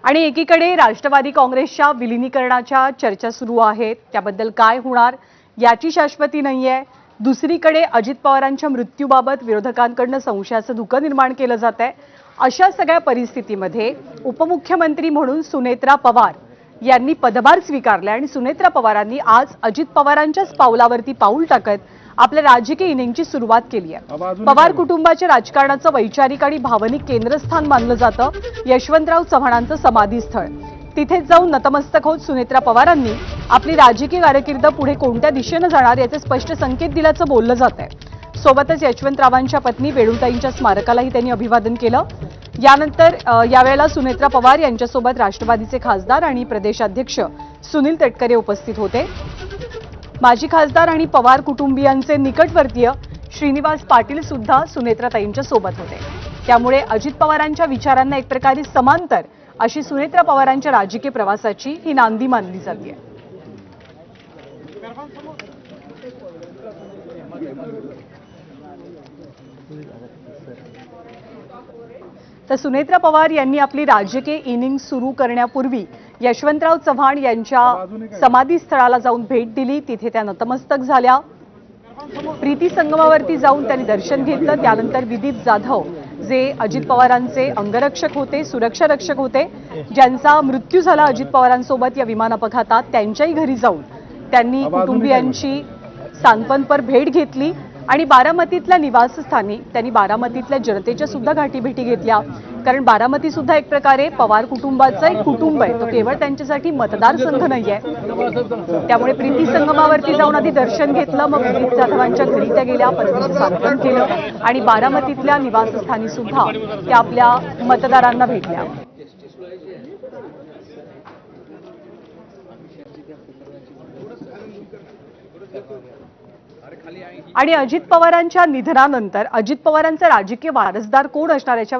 आणि एकीकडे राष्ट्रवादी काँग्रेसच्या विलीनीकरणाच्या चर्चा सुरू आहेत, त्याबद्दल काय होणार याची शाश्वती नाहीये। दुसरीकडे अजित पवारांच्या मृत्यूबाबत विरोधकांकडून संशयाचं धुकं निर्माण केलं जात आहे। अशा सगळ्या परिस्थितीमध्ये उपमुख्यमंत्री म्हणून सुनेत्रा पवार यांनी पदभार स्वीकारला आणि सुनेत्रा पवारांनी आज अजित पवारांच्याच पावलावरती पाऊल टाकत आपल्या राजकीय इनिंगची सुरुवात केली आहे। पवार कुटुंबाच्या राजकारणाचं वैचारिक आणि भावनिक केंद्रस्थान मानलं जातं यशवंतराव चव्हाणांचं समाधीस्थळ। तिथेच जाऊन नतमस्तक होत सुनेत्रा पवारांनी आपली राजकीय कारकीर्द पुढे कोणत्या दिशेने जाणार याचे स्पष्ट संकेत दिल्याचं बोललं जात आहे। सोबतच यशवंतरावांच्या पत्नी वेणुताईंच्या स्मारकालाही त्यांनी अभिवादन केलं। यानंतर यावेळेला सुनेत्रा पवार यांच्यासोबत राष्ट्रवादीचे खासदार आणि प्रदेशाध्यक्ष सुनील तटकरे उपस्थित होते। माजी खासदार आणि पवार कुटुंबियांचे निकटवर्तीय श्रीनिवास पाटील सुद्धा सुनेत्राताईंच्या सोबत होते। त्यामुळे अजित पवारांच्या विचारांना एक प्रकारे समांतर अशी सुनेत्रा पवारांच्या राजकीय प्रवासाची ही नांदी मानली जाते। तर सुनेत्रा पवार यांनी आपली राजकीय इनिंग सुरू करण्यापूर्वी यशवंतराव चव्हाण यांच्या समाधीस्थळाला जाऊन भेट दिली। तिथे त्या नतमस्तक झाल्या। प्रीती संगमावरती जाऊन त्यांनी दर्शन घेतलं। त्यानंतर विदीप जाधव जे अजित पवारांचे अंगरक्षक होते, सुरक्षा रक्षक होते, ज्यांचा मृत्यू झाला अजित पवारांसोबत या विमान अपघातात, त्यांच्याही घरी जाऊन त्यांनी कुटुंबियांची सांत्वनपर भेट घेतली आणि बारामतीतल्या निवासस्थानी त्यांनी बारामतीतल्या जनतेच्या सुद्धा गाठीभेटी घेतल्या। कारण बारामती सुद्धा एक प्रकारे पवार कुटुंबाचं एक कुटुंब आहे, तो केवळ त्यांच्यासाठी मतदारसंघ नाहीये। त्यामुळे प्रीती संगमावरती जाऊन आधी दर्शन घेतलं, मग विदीप जाधवांच्या घरी त्या गेल्या, परत सांत्वन केलं आणि बारामतीतल्या निवासस्थानी सुद्धा त्या आपल्या मतदारांना भेटल्या। आणि अजित पवारांच्या निधनानंतर अजित पवारांचा राजकीय वारसदार कोण असणार याच्यावर